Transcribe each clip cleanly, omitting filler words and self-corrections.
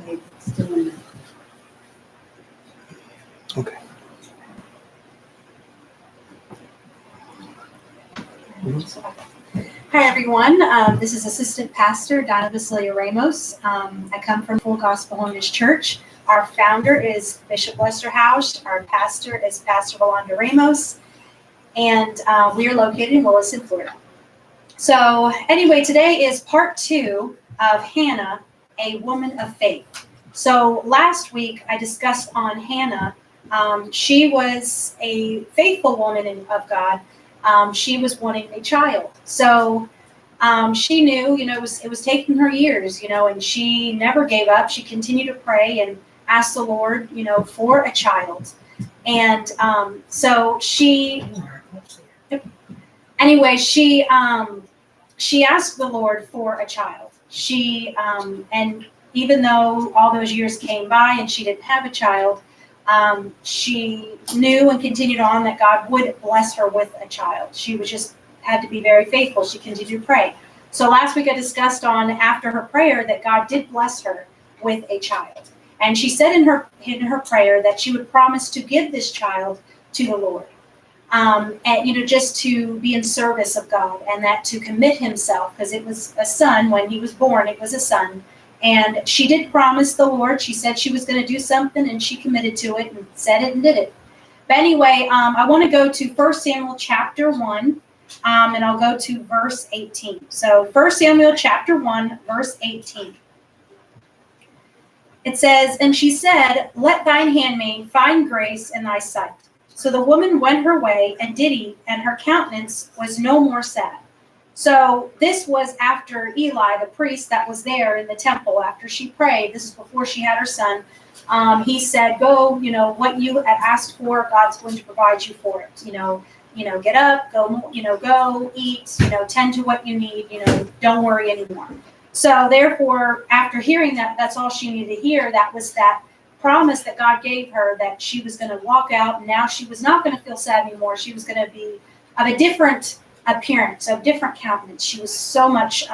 Okay, still in there. Okay. Hi, everyone. This is Assistant Pastor Donna Basilia Ramos. I come from Full Gospel Holiness Church. Our founder is Bishop Lester Hausch. Our pastor is Pastor Rolanda Ramos. And we are located in Williston, Florida. So anyway, today is part 2 of Hannah, a woman of faith. So last week I discussed on Hannah. She was a faithful woman of God. She was wanting a child. So she knew, it was taking her years, and she never gave up. She continued to pray and ask the Lord, for a child. And so she asked the Lord for a child. And even though all those years came by and she didn't have a child, she knew and continued on that God would bless her with a child. She had to be very faithful. She continued to pray. So last week I discussed on after her prayer that God did bless her with a child. And she said in her prayer that she would promise to give this child to the Lord. And just to be in service of God, and that to commit himself, because it was a son when he was born. It was a son. And she did promise the Lord. She said she was going to do something, and she committed to it and said it and did it. But anyway, I want to go to 1 Samuel chapter 1, and I'll go to verse 18. So 1 Samuel chapter 1, verse 18. It says, "And she said, Let thine handmaid find grace in thy sight. So the woman went her way and did eat, and her countenance was no more sad." So this was after Eli, the priest that was there in the temple, after she prayed. This is before she had her son. He said, "Go, what you had asked for, God's going to provide you for it. Get up, go eat, tend to what you need, don't worry anymore." So therefore, after hearing that, that's all she needed to hear. That was that promise that God gave her, that she was going to walk out, and now she was not going to feel sad anymore. She was going to be of a different appearance, of different countenance. She was so much,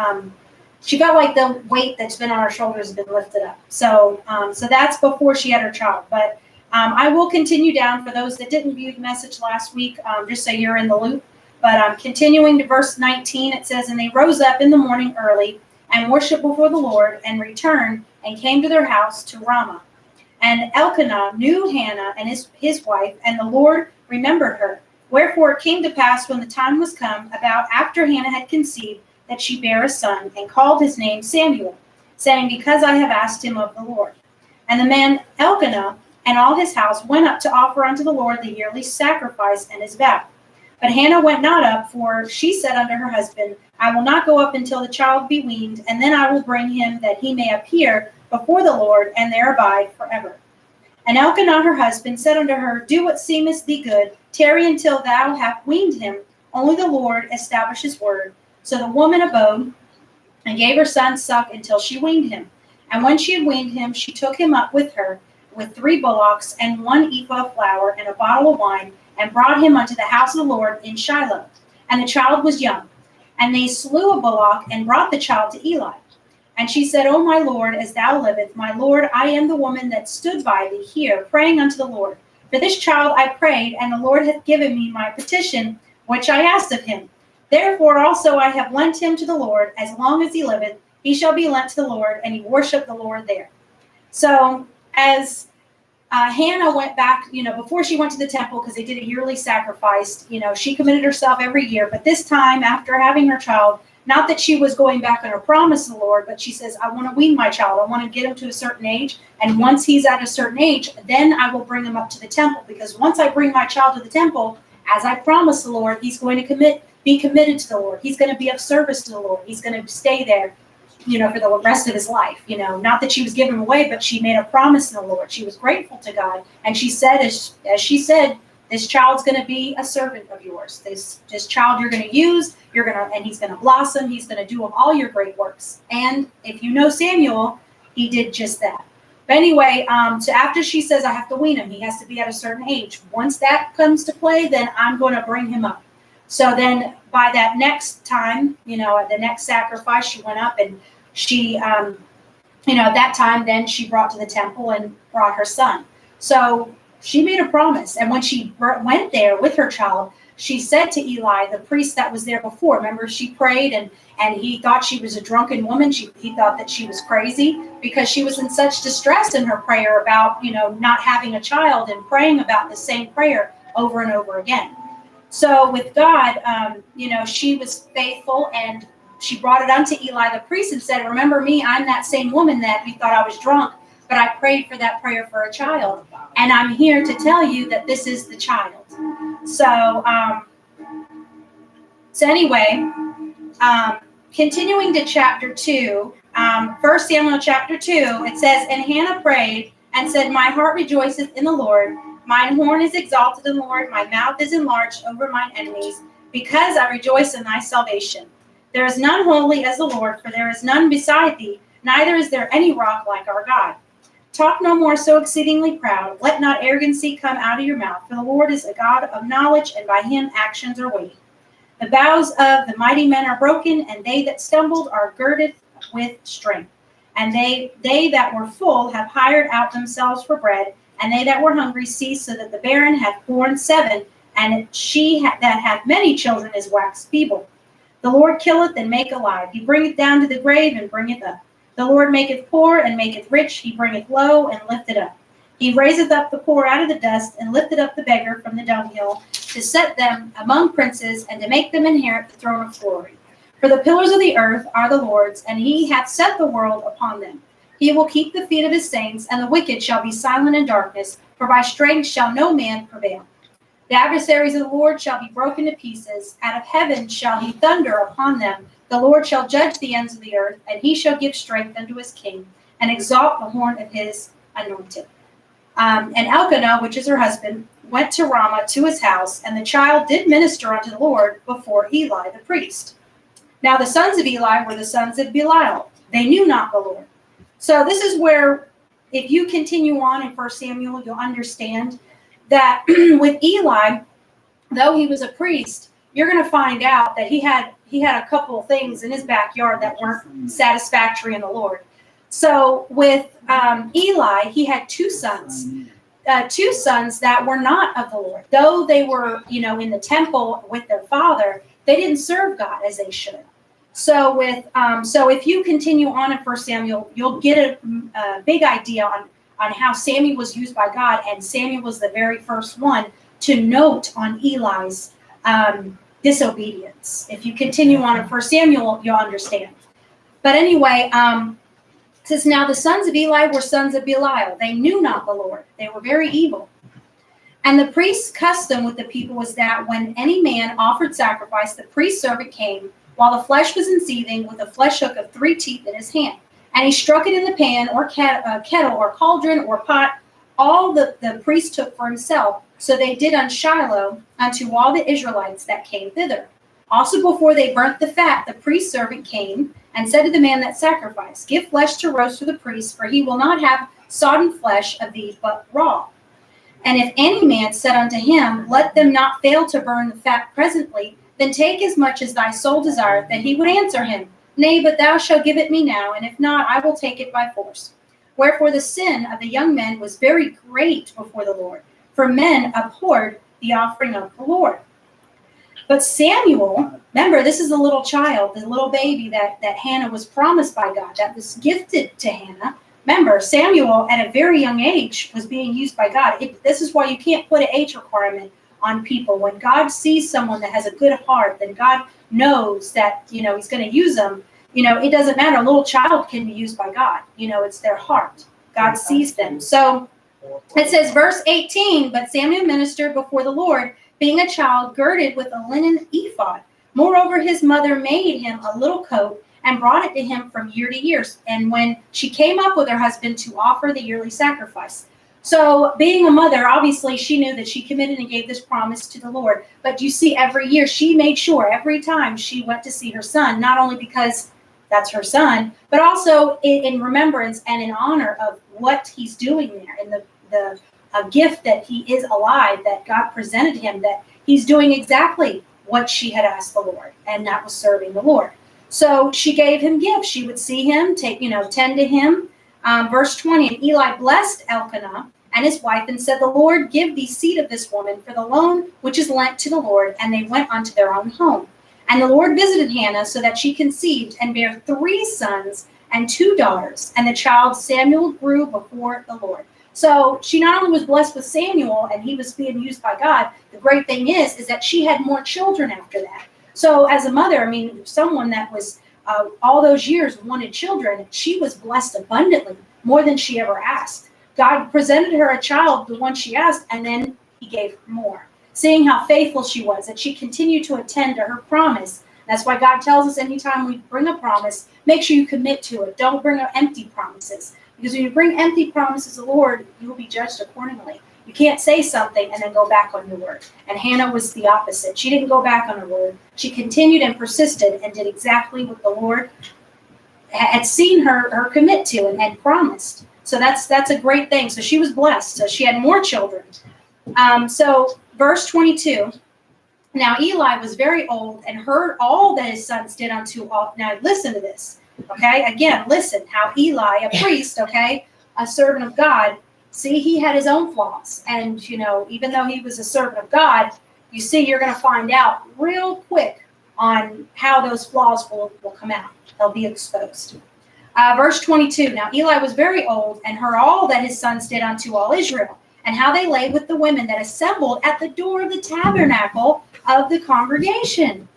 she felt like the weight that's been on her shoulders has been lifted up. So that's before she had her child. But I will continue down for those that didn't view the message last week, just so you're in the loop. But continuing to verse 19, it says, "And they rose up in the morning early and worshiped before the Lord, and returned and came to their house to Ramah. And Elkanah knew Hannah and his wife, and the Lord remembered her. Wherefore it came to pass, when the time was come, about after Hannah had conceived, that she bare a son, and called his name Samuel, saying, Because I have asked him of the Lord. And the man Elkanah and all his house went up to offer unto the Lord the yearly sacrifice and his vow. But Hannah went not up, for she said unto her husband, I will not go up until the child be weaned, and then I will bring him, that he may appear before the Lord, and there abide forever. And Elkanah her husband said unto her, Do what seemeth thee good, tarry until thou have weaned him, only the Lord establish his word. So the woman abode, and gave her son suck until she weaned him. And when she had weaned him, she took him up with her, with 3 bullocks, and 1 ephah of flour, and a bottle of wine, and brought him unto the house of the Lord in Shiloh. And the child was young. And they slew a bullock, and brought the child to Eli. And she said, O my Lord, as thou livest, my Lord, I am the woman that stood by thee here, praying unto the Lord. For this child I prayed, and the Lord hath given me my petition, which I asked of him. Therefore also I have lent him to the Lord. As long as he liveth, he shall be lent to the Lord. And he worshiped the Lord there. So as Hannah went back, before she went to the temple, because they did a yearly sacrifice, she committed herself every year. But this time, after having her child, not that she was going back on her promise to the Lord, but she says, I want to wean my child. I want to get him to a certain age. And once he's at a certain age, then I will bring him up to the temple. Because once I bring my child to the temple, as I promised the Lord, he's going to be committed to the Lord. He's going to be of service to the Lord. He's going to stay there, for the rest of his life. Not that she was giving away, but she made a promise to the Lord. She was grateful to God. And she said, as she said, this child's going to be a servant of yours. This child you're going to use, and he's going to blossom. He's going to do all your great works. And if you know Samuel, he did just that. But anyway, so after she says, I have to wean him, he has to be at a certain age. Once that comes to play, then I'm going to bring him up. So then by that next time, at the next sacrifice, she went up and she At that time, then she brought to the temple and brought her son. So she made a promise. And when she went there with her child, she said to Eli, the priest that was there before, remember, she prayed and he thought she was a drunken woman. He thought that she was crazy because she was in such distress in her prayer about, not having a child and praying about the same prayer over and over again. So with God, she was faithful, and she brought it unto Eli the priest and said, remember me, I'm that same woman that you thought I was drunk, but I prayed for that prayer for a child. And I'm here to tell you that this is the child. So anyway, continuing to chapter 2, 1 Samuel chapter 2, it says, and Hannah prayed and said, my heart rejoiceth in the Lord. Mine horn is exalted in the Lord. My mouth is enlarged over mine enemies, because I rejoice in thy salvation. There is none holy as the Lord, for there is none beside thee, neither is there any rock like our God. Talk no more so exceedingly proud. Let not arrogancy come out of your mouth, for the Lord is a God of knowledge, and by him actions are weighed. The bows of the mighty men are broken, and they that stumbled are girded with strength. And they that were full have hired out themselves for bread, and they that were hungry cease, so that the barren hath borne 7, and she that hath many children is waxed feeble. The Lord killeth and maketh alive. He bringeth down to the grave and bringeth up. The Lord maketh poor and maketh rich. He bringeth low and lifteth up. He raiseth up the poor out of the dust, and lifteth up the beggar from the dunghill, to set them among princes, and to make them inherit the throne of glory. For the pillars of the earth are the Lord's, and he hath set the world upon them. He will keep the feet of his saints, and the wicked shall be silent in darkness, for by strength shall no man prevail. The adversaries of the Lord shall be broken to pieces. Out of heaven shall he thunder upon them. The Lord shall judge the ends of the earth, and he shall give strength unto his king, and exalt the horn of his anointed. And Elkanah, which is her husband, went to Ramah to his house, and the child did minister unto the Lord before Eli the priest. Now the sons of Eli were the sons of Belial. They knew not the Lord. So this is where, if you continue on in 1 Samuel, you'll understand that with Eli, though he was a priest, you're going to find out that he had a couple of things in his backyard that weren't satisfactory in the Lord. So with Eli, he had 2 sons. 2 sons that were not of the Lord. Though they were, in the temple with their father, they didn't serve God as they should. So so if you continue on in 1 Samuel, you'll get a big idea on how Samuel was used by God, and Samuel was the very first one to note on Eli's disobedience. If you continue on in 1 Samuel, you'll understand. But anyway, it says, now the sons of Eli were sons of Belial. They knew not the Lord. They were very evil. And the priest's custom with the people was that when any man offered sacrifice, the priest's servant came, while the flesh was in seething, with a flesh hook of 3 teeth in his hand. And he struck it in the pan, or kettle, or cauldron, or pot. All the priest took for himself. So they did on Shiloh unto all the Israelites that came thither. Also before they burnt the fat, the priest's servant came and said to the man that sacrificed, give flesh to roast for the priest, for he will not have sodden flesh of thee, but raw. And if any man said unto him, let them not fail to burn the fat presently, then take as much as thy soul desireth, then he would answer him, nay, but thou shalt give it me now, and if not, I will take it by force. Wherefore the sin of the young men was very great before the Lord, for men abhorred the offering of the Lord. But Samuel, remember, this is the little child, the little baby that Hannah was promised by God, that was gifted to Hannah. Remember, Samuel, at a very young age, was being used by God. This is why you can't put an age requirement on people. When God sees someone that has a good heart, then God knows that, he's going to use them. It doesn't matter. A little child can be used by God. It's their heart. God sees them. So it says, verse 18, but Samuel ministered before the Lord, being a child girded with a linen ephod. Moreover, his mother made him a little coat and brought it to him from year to year. And when she came up with her husband to offer the yearly sacrifice. So being a mother, obviously she knew that she committed and gave this promise to the Lord. But you see, every year she made sure every time she went to see her son, not only because that's her son, but also in remembrance and in honor of what he's doing there, and the gift that he is alive, that God presented him, that he's doing exactly what she had asked the Lord, and that was serving the Lord. So she gave him gifts. She would see him, tend to him. Verse 20, and Eli blessed Elkanah and his wife and said, the Lord give thee seed of this woman for the loan which is lent to the Lord. And they went unto their own home. And the Lord visited Hannah so that she conceived and bare 3 sons and 2 daughters. And the child Samuel grew before the Lord. So she not only was blessed with Samuel and he was being used by God, the great thing is that she had more children after that. So as a mother, I mean, someone that was all those years wanted children, she was blessed abundantly, more than she ever asked. God presented her a child, the one she asked, and then he gave her more. Seeing how faithful she was, that she continued to attend to her promise. That's why God tells us anytime we bring a promise, make sure you commit to it. Don't bring empty promises. Because when you bring empty promises to the Lord, you will be judged accordingly. You can't say something and then go back on your word. And Hannah was the opposite. She didn't go back on her word. She continued and persisted and did exactly what the Lord had seen her commit to and had promised. So that's a great thing. So she was blessed. So she had more children. So verse 22, now Eli was very old and heard all that his sons did unto all. Now listen to this. Okay, again, listen how Eli, a priest, okay, a servant of God, see, he had his own flaws. And, even though he was a servant of God, you see, you're going to find out real quick on how those flaws will come out. They'll be exposed. Verse 22, now Eli was very old and heard all that his sons did unto all Israel, and how they lay with the women that assembled at the door of the tabernacle of the congregation.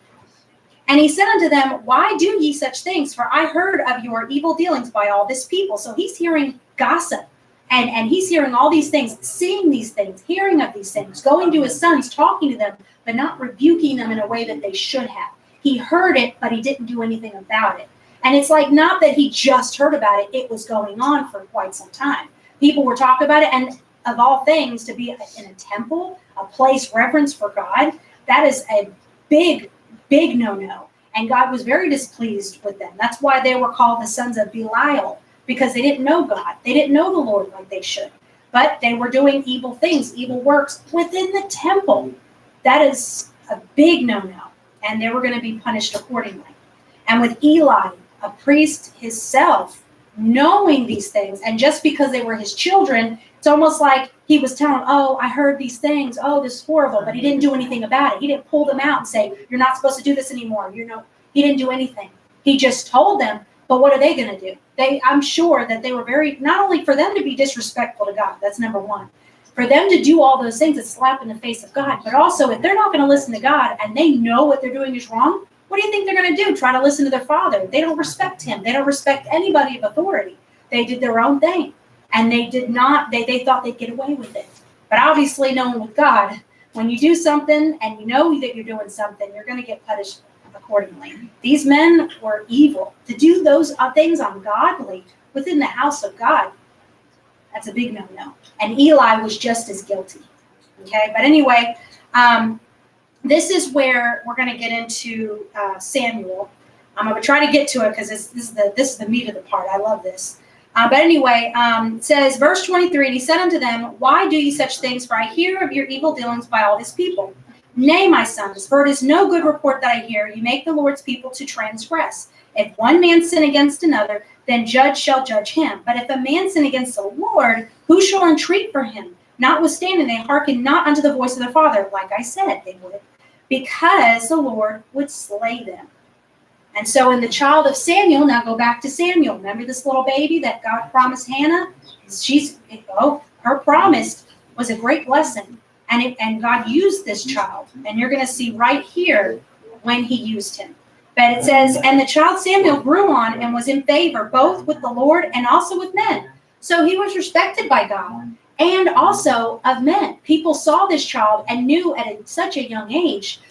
And he said unto them, why do ye such things? For I heard of your evil dealings by all this people. So he's hearing gossip. And he's hearing all these things, seeing these things, hearing of these things, going to his sons, talking to them, but not rebuking them in a way that they should have. He heard it, but he didn't do anything about it. And it's like not that he just heard about it. It was going on for quite some time. People were talking about it. And of all things, to be in a temple, a place reverence for God, that is a big, big no-no. And God was very displeased with them. That's why they were called the sons of Belial, because they didn't know God. They didn't know the Lord like they should. But they were doing evil things, evil works within the temple. That is a big no-no. And they were going to be punished accordingly. And with Eli, a priest himself, knowing these things, and just because they were his children, it's almost like he was telling, oh, I heard these things. Oh, this is horrible. But he didn't do anything about it. He didn't pull them out and say, you're not supposed to do this anymore. He didn't do anything. He just told them, but what are they going to do? I'm sure that they were not only for them to be disrespectful to God, that's number one. For them to do all those things, it's slap in the face of God. But also, if they're not going to listen to God and they know what they're doing is wrong, what do you think they're going to do? Try to listen to their father. They don't respect him. They don't respect anybody of authority. They did their own thing. And they did not, they thought they'd get away with it. But obviously, knowing with God, when you do something and you know that you're doing something, you're going to get punished accordingly. These men were evil. To do those things ungodly within the house of God, that's a big no-no. And Eli was just as guilty. Okay, but anyway, this is where we're going to get into Samuel. I'm going to try to get to it because this is the meat of the part. I love this. But anyway, it says, verse 23, and he said unto them, why do ye such things? For I hear of your evil dealings by all this people. Nay, my sons, for it is no good report that I hear. You make the Lord's people to transgress. If one man sin against another, then judge shall judge him. But if a man sin against the Lord, who shall entreat for him? Notwithstanding, they hearken not unto the voice of the Father, like I said they would, because the Lord would slay them. And so in the child of Samuel, now go back to Samuel. Remember this little baby that God promised Hannah? Her promise was a great blessing. And God used this child. And you're going to see right here when he used him. But it says, and the child Samuel grew on and was in favor, both with the Lord and also with men. So he was respected by God and also of men. People saw this child and knew at such a young age,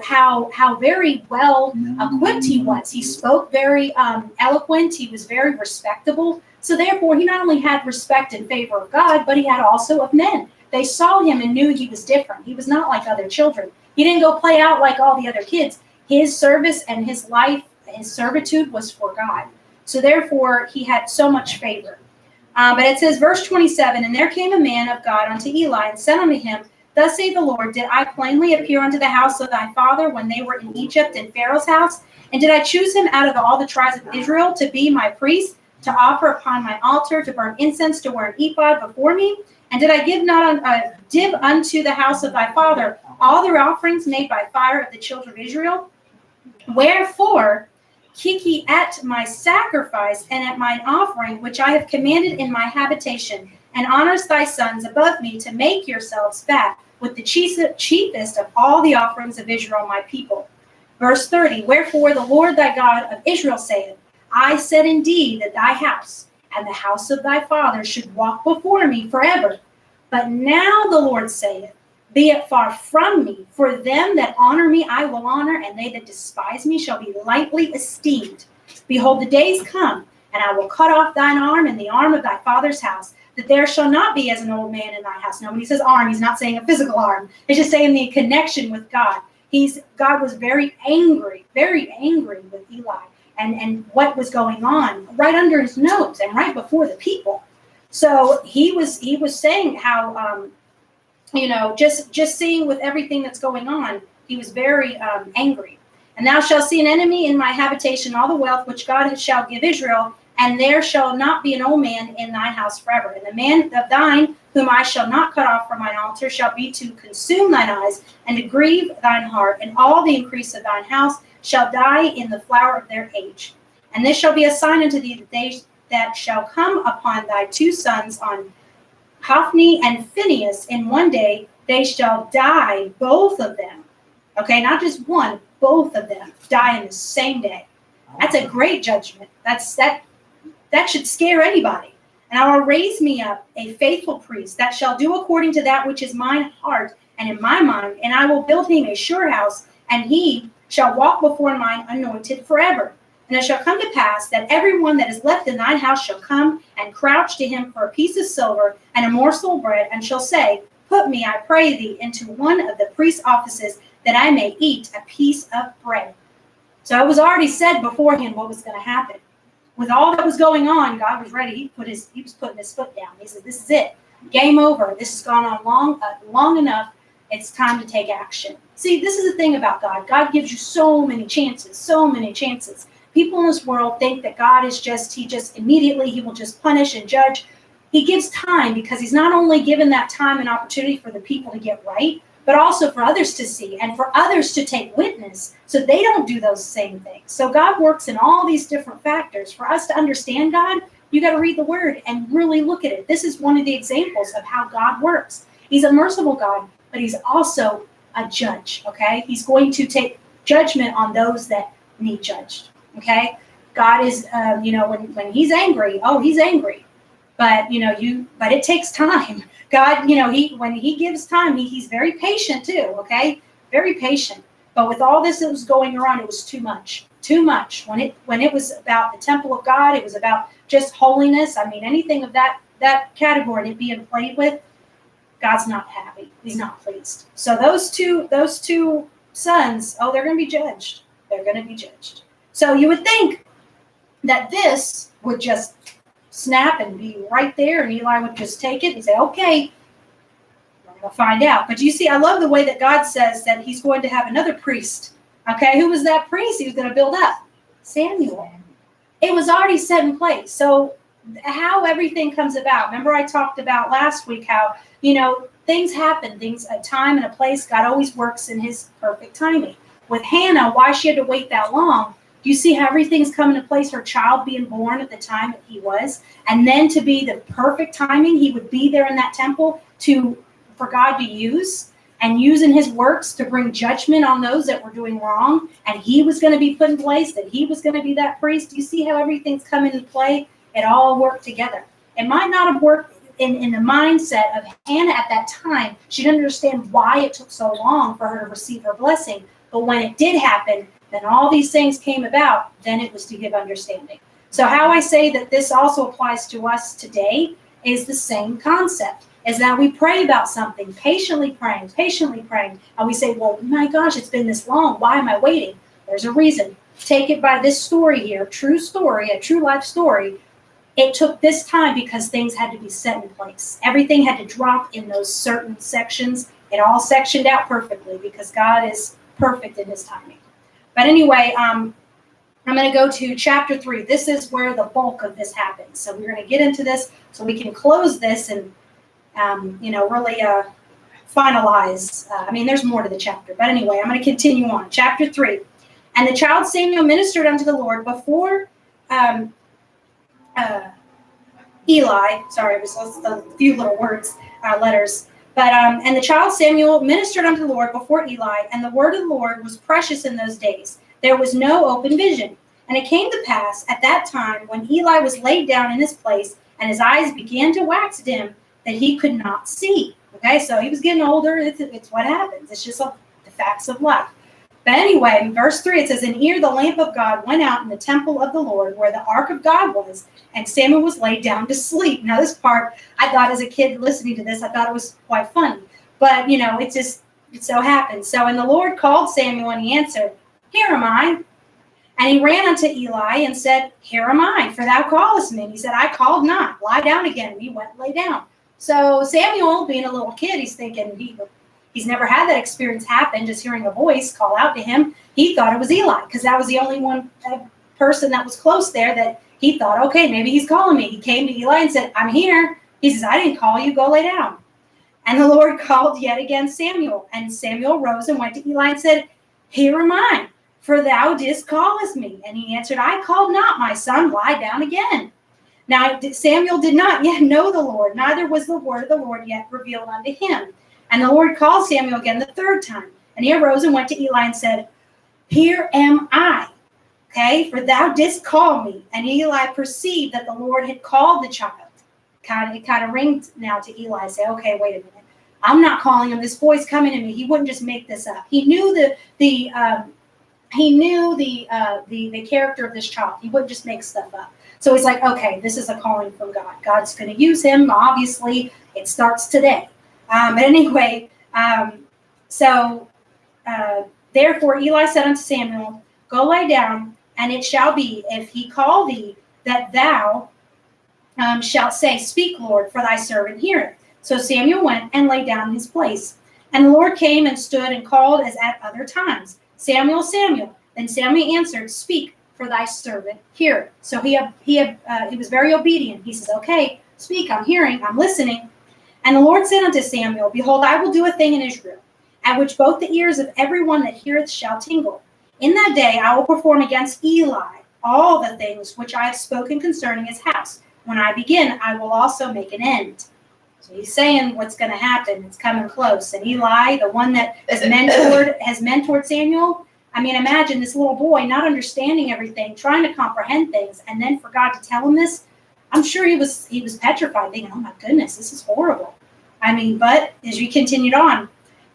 how very well equipped he was. He spoke very eloquent. He was very respectable. So therefore, he not only had respect and favor of God, but he had also of men. They saw him and knew he was different. He was not like other children. He didn't go play out like all the other kids. His service and his life, his servitude was for God. So therefore, he had so much favor. But it says, verse 27, and there came a man of God unto Eli and said unto him, Thus saith the Lord, did I plainly appear unto the house of thy father when they were in Egypt in Pharaoh's house? And did I choose him out of all the tribes of Israel to be my priest, to offer upon my altar, to burn incense, to wear an ephod before me? And did I give unto the house of thy father all their offerings made by fire of the children of Israel? Wherefore keep ye at my sacrifice and at mine offering, which I have commanded in my habitation, and honors thy sons above me, to make yourselves fat with the chiefest of all the offerings of Israel my people. Verse 30, wherefore the Lord thy God of Israel saith, I said indeed that thy house and the house of thy father should walk before me forever. But now the Lord saith, be it far from me, for them that honor me I will honor, and they that despise me shall be lightly esteemed. Behold, the days come, and I will cut off thine arm and the arm of thy father's house, that there shall not be as an old man in thy house. Now, when he says arm, he's not saying a physical arm. He's just saying the connection with God. God was very angry with Eli and what was going on right under his nose and right before the people. So he was saying how, just seeing with everything that's going on, he was very angry. And thou shalt see an enemy in my habitation, all the wealth which God shall give Israel, and there shall not be an old man in thy house forever. And the man of thine, whom I shall not cut off from mine altar, shall be to consume thine eyes, and to grieve thine heart, and all the increase of thine house shall die in the flower of their age. And this shall be a sign unto thee that shall come upon thy two sons, on Hophni and Phinehas, in one day they shall die, both of them. Okay, not just one, both of them die in the same day. That's a great judgment. That should scare anybody. And I will raise me up a faithful priest that shall do according to that which is mine heart and in my mind, and I will build him a sure house, and he shall walk before mine anointed forever. And it shall come to pass that everyone that is left in thine house shall come and crouch to him for a piece of silver and a morsel of bread, and shall say, put me, I pray thee, into one of the priest's offices, that I may eat a piece of bread. So it was already said beforehand what was going to happen. With all that was going on, God was ready. He was putting his foot down. He said, this is it. Game over. This has gone on long enough. It's time to take action. See, this is the thing about God. God gives you so many chances, so many chances. People in this world think that God is he will just punish and judge. He gives time, because he's not only given that time and opportunity for the people to get right, but also for others to see and for others to take witness so they don't do those same things. So God works in all these different factors. For us to understand God, you got to read the word and really look at it. This is one of the examples of how God works. He's a merciful God, but he's also a judge, okay? He's going to take judgment on those that need judged, okay? God is, when he's angry, he's angry. But, but it takes time. God, when he gives time, he's very patient too, okay? Very patient. But with all this that was going around, it was too much. Too much. When it was about the temple of God, it was about just holiness. I mean, anything of that category being played with, God's not happy. He's not pleased. So those two sons, they're going to be judged. They're going to be judged. So you would think that this would just snap and be right there, and Eli would just take it and say, okay, we're going to find out. But you see, I love the way that God says that he's going to have another priest. Okay, who was that priest he was going to build up? Samuel. It was already set in place. So how everything comes about. Remember I talked about last week how, things happen, a time and a place. God always works in his perfect timing. With Hannah, why she had to wait that long, do you see how everything's coming to place? Her child being born at the time that he was, and then to be the perfect timing, he would be there in that temple for God to use and using his works to bring judgment on those that were doing wrong. And he was going to be put in place, that he was going to be that priest. Do you see how everything's coming into play? It all worked together. It might not have worked in the mindset of Hannah at that time. She didn't understand why it took so long for her to receive her blessing. But when it did happen, then all these things came about, then it was to give understanding. So how I say that this also applies to us today is the same concept, is that we pray about something, patiently praying, and we say, well, my gosh, it's been this long. Why am I waiting? There's a reason. Take it by this story here, true story, a true life story. It took this time because things had to be set in place. Everything had to drop in those certain sections It all sectioned out perfectly because God is perfect in his timing. But anyway, I'm going to go to chapter 3. This is where the bulk of this happens. So we're going to get into this so we can close this and, really finalize. There's more to the chapter. But anyway, I'm going to continue on. Chapter 3. And the child Samuel ministered unto the Lord before Eli. Sorry, it was a few little words, letters. But and the child Samuel ministered unto the Lord before Eli, and the word of the Lord was precious in those days. There was no open vision. And it came to pass at that time when Eli was laid down in his place, and his eyes began to wax dim, that he could not see. Okay, so he was getting older. It's what happens. It's just the facts of life. But anyway, in verse 3, it says, And ere the lamp of God went out in the temple of the Lord, where the ark of God was, and Samuel was laid down to sleep. Now, this part, I thought as a kid listening to this, I thought it was quite funny. But, it so happened. So, and the Lord called Samuel, and he answered, Here am I. And he ran unto Eli and said, Here am I, for thou callest me. And he said, I called not. Lie down again. And he went and lay down. So Samuel, being a little kid, he's thinking, he's never had that experience happen, just hearing a voice call out to him. He thought it was Eli, because that was the only one person that was close there that he thought, okay, maybe he's calling me. He came to Eli and said, I'm here. He says, I didn't call you. Go lay down. And the Lord called yet again Samuel. And Samuel rose and went to Eli and said, Here am I, for thou didst callest me. And he answered, I called not, my son. Lie down again. Now Samuel did not yet know the Lord, neither was the word of the Lord yet revealed unto him. And the Lord called Samuel again the third time. And he arose and went to Eli and said, Here am I, okay, for thou didst call me. And Eli perceived that the Lord had called the child. It kind of ringed now to Eli and say, okay, wait a minute. I'm not calling him. This boy's coming to me. He wouldn't just make this up. He knew the character of this child. He wouldn't just make stuff up. So he's like, okay, this is a calling from God. God's going to use him. Obviously, it starts today. But anyway, therefore Eli said unto Samuel, Go lie down, and it shall be, if he call thee, that thou shalt say, Speak, Lord, for thy servant heareth. So Samuel went and lay down in his place. And the Lord came and stood and called as at other times, Samuel, Samuel. Then Samuel answered, Speak, for thy servant heareth. So he was very obedient. He says, okay, speak, I'm hearing, I'm listening. And the Lord said unto Samuel, Behold, I will do a thing in Israel, at which both the ears of every one that heareth shall tingle. In that day I will perform against Eli all the things which I have spoken concerning his house. When I begin, I will also make an end. So he's saying what's going to happen. It's coming close. And Eli, the one that has mentored Samuel, imagine this little boy not understanding everything, trying to comprehend things, and then for God to tell him this. I'm sure he was petrified, thinking, oh my goodness, this is horrible. But as we continued on,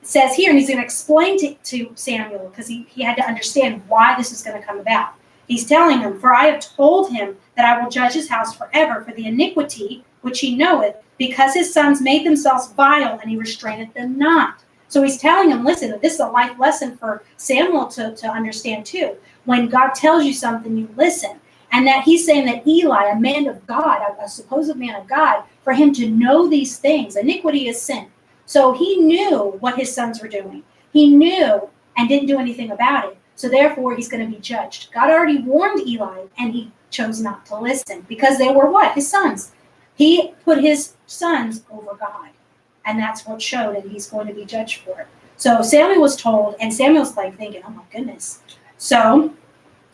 it says here, and he's going to explain to Samuel, because he had to understand why this is going to come about. He's telling him, For I have told him that I will judge his house forever for the iniquity which he knoweth, because his sons made themselves vile, and he restraineth them not. So he's telling him, listen, this is a life lesson for Samuel to understand too. When God tells you something, you listen. And that he's saying that Eli, a man of God, a supposed man of God, for him to know these things, iniquity is sin. So he knew what his sons were doing. He knew and didn't do anything about it. So therefore, he's going to be judged. God already warned Eli, and he chose not to listen because they were what? His sons. He put his sons over God. And that's what showed, and he's going to be judged for it. So Samuel was told, and Samuel's like thinking, oh my goodness. So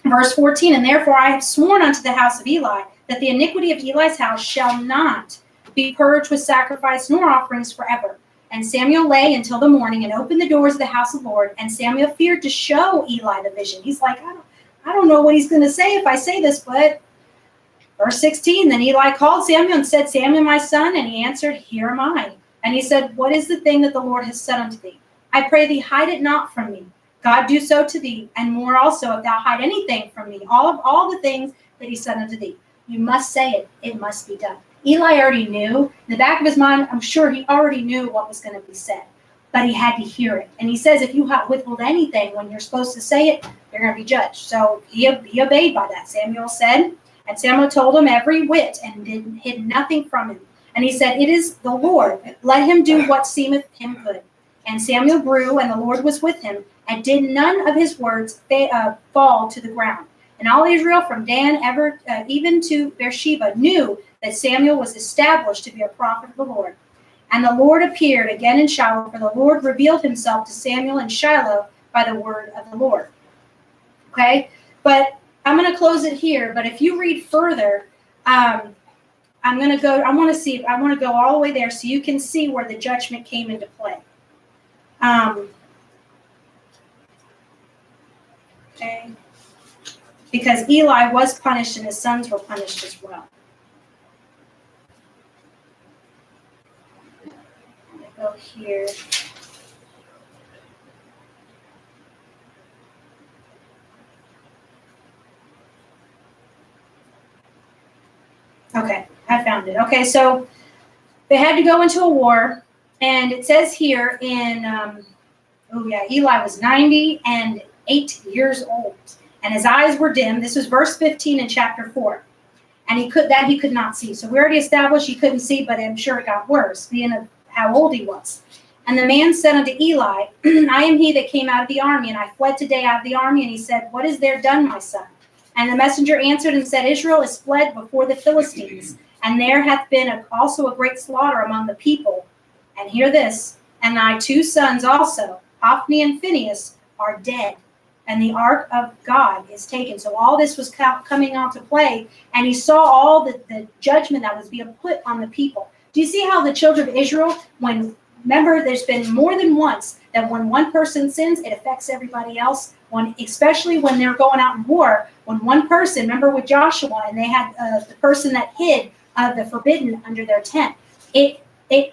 verse 14, And therefore I have sworn unto the house of Eli, that the iniquity of Eli's house shall not be purged with sacrifice nor offerings forever. And Samuel lay until the morning and opened the doors of the house of the Lord. And Samuel feared to show Eli the vision. He's like, I don't know what he's going to say if I say this, but verse 16, Then Eli called Samuel and said, Samuel, my son. And he answered, Here am I. And he said, What is the thing that the Lord has said unto thee? I pray thee, hide it not from me. God do so to thee, and more also, if thou hide anything from me, all the things that he said unto thee. You must say it. It must be done. Eli already knew. In the back of his mind, I'm sure he already knew what was going to be said. But he had to hear it. And he says, if you withhold anything when you're supposed to say it, you're going to be judged. So he obeyed by that. Samuel said, and Samuel told him every whit, and hid nothing from him. And he said, It is the Lord. Let him do what seemeth him good. And Samuel grew, and the Lord was with him, and did none of his words fall to the ground. And all Israel, from Dan even to Beersheba, knew that Samuel was established to be a prophet of the Lord. And the Lord appeared again in Shiloh, for the Lord revealed himself to Samuel in Shiloh by the word of the Lord. Okay? But I'm going to close it here. But if you read further, I want to go all the way there so you can see where the judgment came into play. Okay? Because Eli was punished and his sons were punished as well. Go here. Okay, I found it. Okay, so they had to go into a war, and it says here in, Eli was 98 years old, and his eyes were dim. This was verse 15 in chapter 4. And he could not see. So we already established he couldn't see, but I'm sure it got worse, being of how old he was. And the man said unto Eli, I am he that came out of the army, and I fled today out of the army. And he said, what is there done, my son? And the messenger answered and said, Israel is fled before the Philistines, and there hath been also a great slaughter among the people. And hear this, and thy 2 sons also, Hophni and Phinehas, are dead, and the ark of God is taken. So all this was coming on to play, and he saw all the judgment that was being put on the people. Do you see how the children of Israel, remember, there's been more than once that when one person sins, it affects everybody else. Especially when they're going out in war, when one person, remember with Joshua, and they had the person that hid the forbidden under their tent, it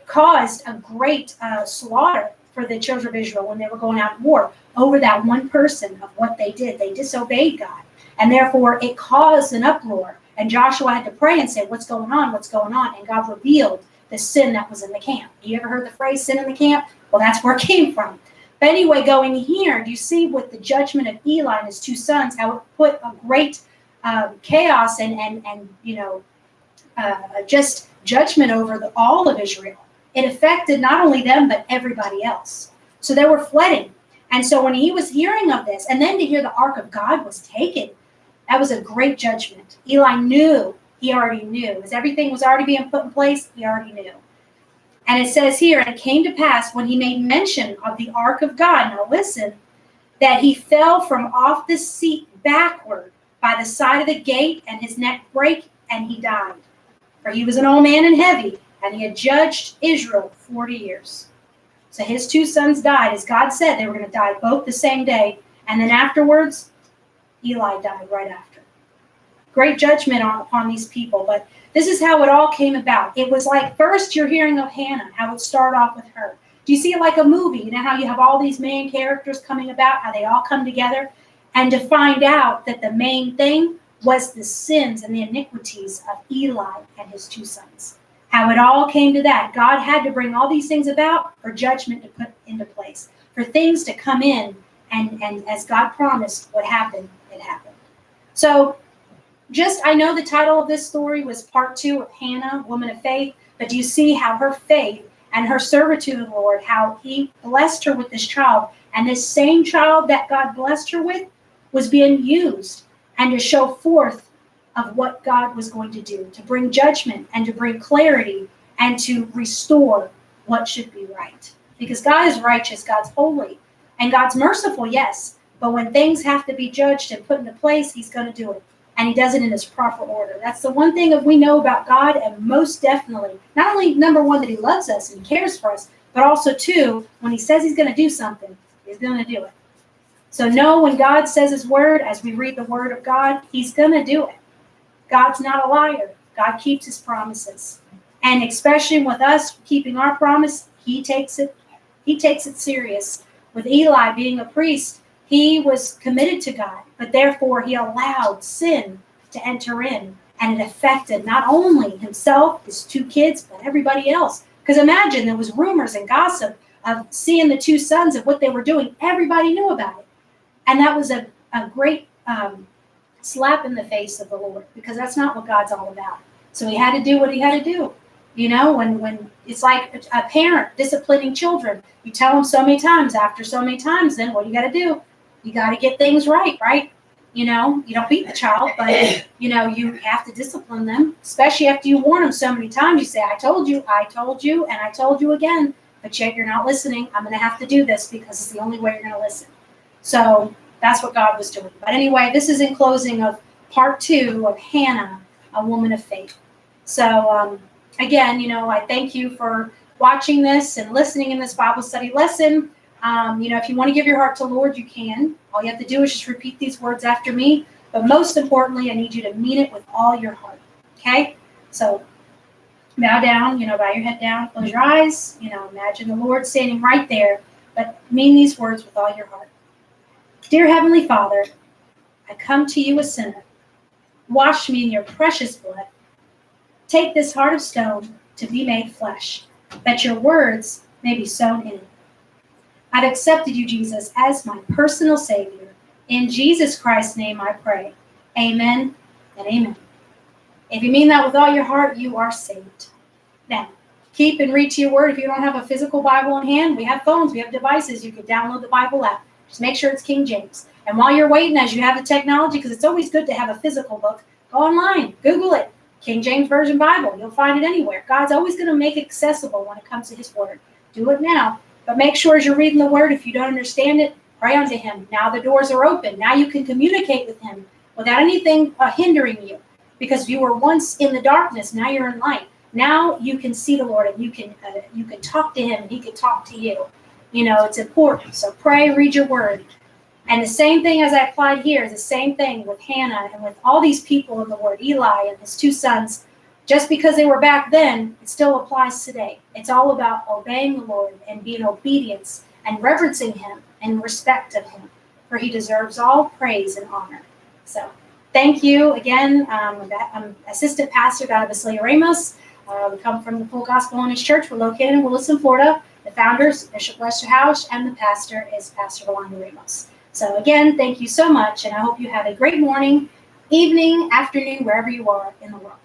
caused a great slaughter for the children of Israel when they were going out in war over that one person of what they did. They disobeyed God, and therefore it caused an uproar. And Joshua had to pray and say, what's going on? What's going on? And God revealed the sin that was in the camp. You ever heard the phrase sin in the camp? Well, that's where it came from. But anyway, going here, do you see with the judgment of Eli and his 2 sons, how it put a great chaos and just judgment over all of Israel. It affected not only them, but everybody else. So they were flooding. And so when he was hearing of this, and then to hear the ark of God was taken, that was a great judgment. Eli knew, he already knew. As everything was already being put in place, he already knew. And it says here, and it came to pass when he made mention of the ark of God, now listen, that he fell from off the seat backward by the side of the gate, and his neck brake, and he died. For he was an old man and heavy, and he had judged Israel 40 years. So his 2 sons died, as God said they were going to die both the same day. And then afterwards, Eli died right after. Great judgment upon these people. But this is how it all came about. It was like first you're hearing of Hannah, how it started off with her. Do you see it like a movie? You know how you have all these main characters coming about, how they all come together? And to find out that the main thing was the sins and the iniquities of Eli and his 2 sons. How it all came to that. God had to bring all these things about for judgment to put into place, for things to come in, and as God promised would happen, it happened. So I know the title of this story was part 2 of Hannah, woman of faith, but do you see how her faith and her servitude of the Lord, how he blessed her with this child, and this same child that God blessed her with was being used and to show forth of what God was going to do, to bring judgment and to bring clarity and to restore what should be right. Because God is righteous, God's holy, and God's merciful, yes, but when things have to be judged and put into place, he's going to do it. And he does it in his proper order. That's the one thing that we know about God, and most definitely, not only number 1, that he loves us and cares for us, but also 2, when he says he's going to do something, he's going to do it. So know when God says his word, as we read the word of God, he's going to do it. God's not a liar. God keeps his promises. And especially with us keeping our promise, he takes it serious. With Eli being a priest, he was committed to God, but therefore he allowed sin to enter in, and it affected not only himself, his 2 kids, but everybody else. Because imagine, there was rumors and gossip of seeing the 2 sons of what they were doing. Everybody knew about it. And that was a great slap in the face of the Lord, because that's not what God's all about. So he had to do what he had to do. You know, when it's like a parent disciplining children, you tell them so many times, after so many times, then what do you got to do? You got to get things right, right? You know, you don't beat the child, but, you know, you have to discipline them, especially after you warn them so many times. You say, I told you, and I told you again, but yet you're not listening. I'm going to have to do this because it's the only way you're going to listen. So that's what God was doing. But anyway, this is in closing of part 2 of Hannah, a woman of faith. So again, you know, I thank you for watching this and listening in this Bible study lesson. You know, if you want to give your heart to the Lord, you can. All you have to do is just repeat these words after me. But most importantly, I need you to mean it with all your heart. Okay? So bow down, you know, bow your head down, close your eyes. You know, imagine the Lord standing right there. But mean these words with all your heart. Dear Heavenly Father, I come to you a sinner. Wash me in your precious blood. Take this heart of stone to be made flesh, that your words may be sown in it. I've accepted you, Jesus, as my personal Savior. In Jesus Christ's name I pray. Amen and amen. If you mean that with all your heart, you are saved. Now, keep and read to your word. If you don't have a physical Bible in hand, we have phones, we have devices. You can download the Bible app. Just make sure it's King James. And while you're waiting, as you have the technology, because it's always good to have a physical book, go online, Google it, King James Version Bible. You'll find it anywhere. God's always going to make it accessible when it comes to his word. Do it now. But make sure as you're reading the word, if you don't understand it, pray unto him. Now the doors are open. Now you can communicate with him without anything hindering you. Because you were once in the darkness, now you're in light. Now you can see the Lord, and you can talk to him, and he can talk to you. You know, it's important. So pray, read your word. And the same thing as I applied here is the same thing with Hannah and with all these people in the word, Eli and his 2 sons. Just because they were back then, it still applies today. It's all about obeying the Lord and being obedience and reverencing him and respect of him, for he deserves all praise and honor. So thank you again. I'm Assistant Pastor Donna Basilia Ramos. We come from the Full Gospel Holiness Church. We're located in Williston, Florida. The founders, Bishop Lester Housh, and the pastor is Pastor Rolando Ramos. So again, thank you so much, and I hope you have a great morning, evening, afternoon, wherever you are in the world.